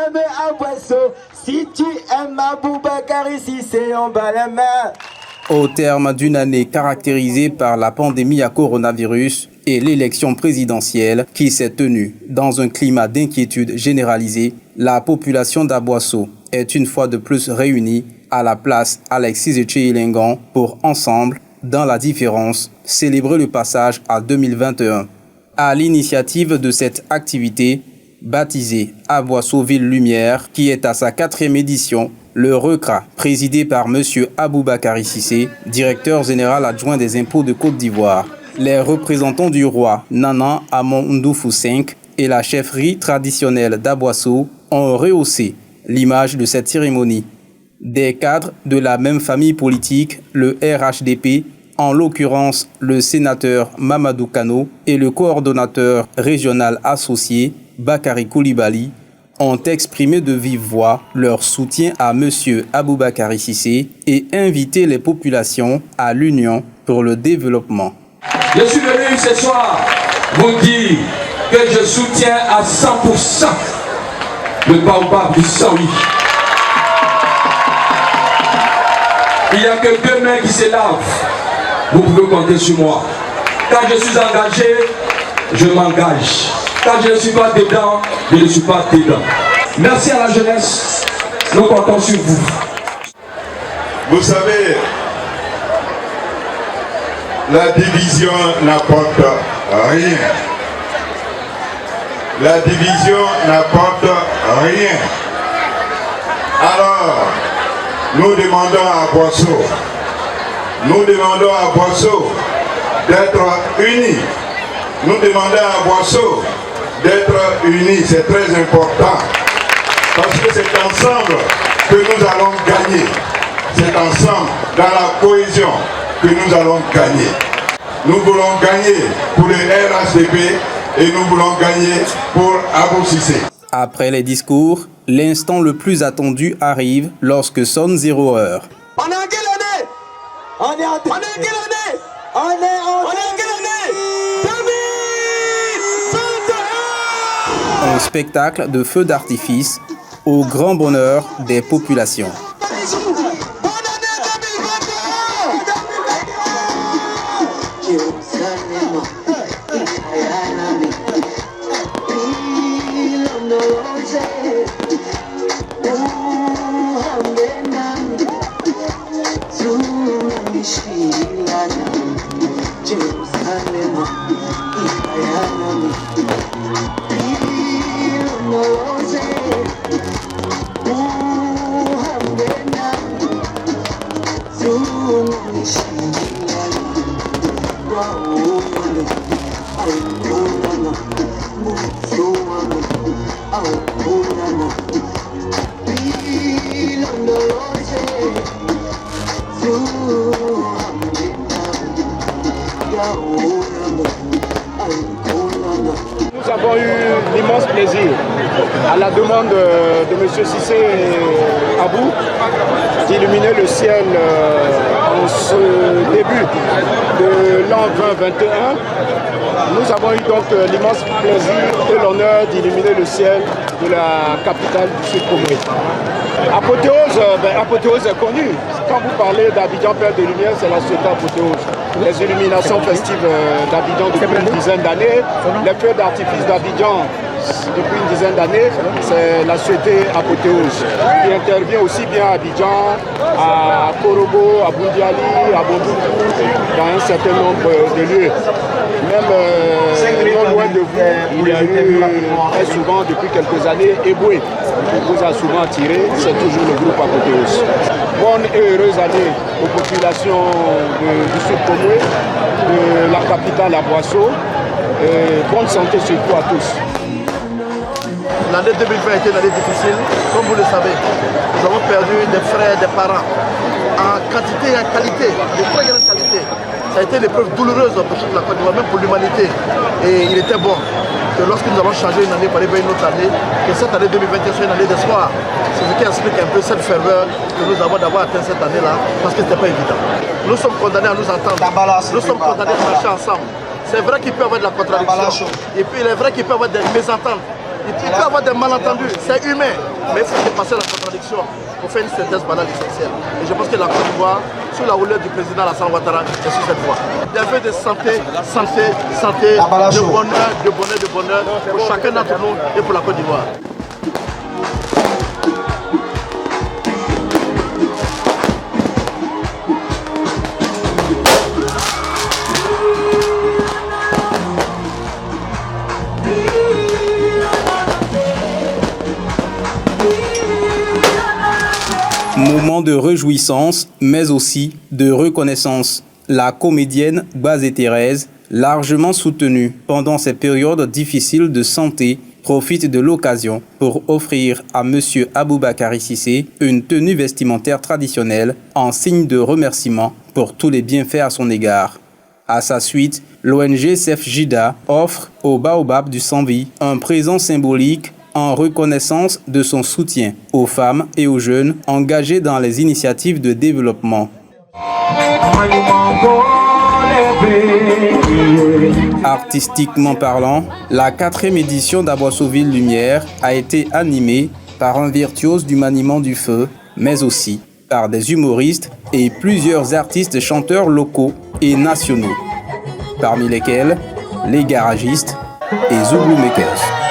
aimes Abosso, si tu aimes Aboubakary Cissé, on bat la main. Au terme d'une année caractérisée par la pandémie à coronavirus et l'élection présidentielle qui s'est tenue dans un climat d'inquiétude généralisée, la population d'Abosso est une fois de plus réunie à la place Alexis Echelengan pour ensemble, dans la différence, célébrer le passage à 2021. À l'initiative de cette activité, baptisée Abosso Ville Lumière, qui est à sa 4e édition, le RECRA, présidé par M. Aboubakary Cissé, directeur général adjoint des impôts de Côte d'Ivoire, les représentants du roi Nana Amondoufou V et la chefferie traditionnelle d'Abosso ont rehaussé l'image de cette cérémonie. Des cadres de la même famille politique, le RHDP, en l'occurrence le sénateur Mamadou Kano et le coordonnateur régional associé Bakary Koulibaly, ont exprimé de vive voix leur soutien à M. Aboubakary Cissé et invité les populations à l'union pour le développement. Je suis venu ce soir vous dire que je soutiens à 100% le baobab du 108. Il n'y a que 2 mains qui se lavent. Vous pouvez compter sur moi. Quand je suis engagé, je m'engage. Quand je ne suis pas dedans, je ne suis pas dedans. Merci à la jeunesse. Nous comptons sur vous. Vous savez, la division n'apporte rien. La division n'apporte rien. Alors, nous demandons à Abosso, d'être unis. Nous demandons à Abosso d'être unis, c'est très important. Parce que c'est ensemble que nous allons gagner. C'est ensemble, dans la cohésion, que nous allons gagner. Nous voulons gagner pour le RHDP et nous voulons gagner pour Abou Cissé. Après les discours, l'instant le plus attendu arrive lorsque sonne 0 heure. On est en quelle année? On est en quelle année? On est en quelle année? 2021! Un spectacle de feux d'artifice au grand bonheur des populations. Nous avons eu l'immense plaisir, à la demande de M. Cissé Abou, d'illuminer le ciel en ce début de l'an 2021. Nous avons eu donc l'immense plaisir et l'honneur d'illuminer le ciel de la capitale du Sud-Congo. Apothéose est connue. Quand vous parlez d'Abidjan, Père de Lumière, c'est la société Apothéose. Les illuminations festives d'Abidjan depuis une dizaine d'années, les feux d'artifice d'Abidjan depuis une dizaine d'années, c'est la société Apothéose qui intervient aussi bien à Abidjan, à Korobo, à Boundiali, à Bondougou, dans un certain nombre de lieux. Même non loin de vous, il y a eu très souvent depuis quelques années Eboué, qui vous a souvent attiré, c'est toujours le groupe Apothéose. Bonne et heureuse année aux populations du Sud-Congo, de la capitale Abosso, bonne santé surtout à tous. L'année 2020 a été une année difficile, comme vous le savez. Nous avons perdu des frères, des parents, en quantité et en qualité, de très grande qualité. Ça a été une épreuve douloureuse pour toute la Côte d'Ivoire, même pour l'humanité. Et il était bon que lorsque nous avons changé une année pour aller vers une autre année, que cette année 2021 soit une année d'espoir. C'est ce qui explique un peu cette ferveur que nous avons d'avoir atteint cette année-là, parce que ce n'était pas évident. Nous sommes condamnés à nous entendre, nous sommes condamnés à marcher ensemble. C'est vrai qu'il peut y avoir de la contradiction, et puis il est vrai qu'il peut y avoir des mésententes. Il peut y avoir des malentendus, c'est humain, mais il faut dépasser la contradiction pour faire une synthèse banale essentielle. Et je pense que la Côte d'Ivoire, sous la houlette du président Alassane Ouattara, est sur cette voie. Il y avait de santé, de bonheur pour chacun d'entre nous et pour la Côte d'Ivoire. Moment de réjouissance, mais aussi de reconnaissance. La comédienne Gbazé Thérèse, largement soutenue pendant ces périodes difficiles de santé, profite de l'occasion pour offrir à M. Aboubakary Cissé une tenue vestimentaire traditionnelle en signe de remerciement pour tous les bienfaits à son égard. À sa suite, l'ONG Sefjida offre au Baobab du Sanvi un présent symbolique en reconnaissance de son soutien aux femmes et aux jeunes engagés dans les initiatives de développement. Artistiquement parlant, la 4e édition d'Aboissoville Lumière a été animée par un virtuose du maniement du feu, mais aussi par des humoristes et plusieurs artistes chanteurs locaux et nationaux, parmi lesquels les garagistes et Zouglou Makers.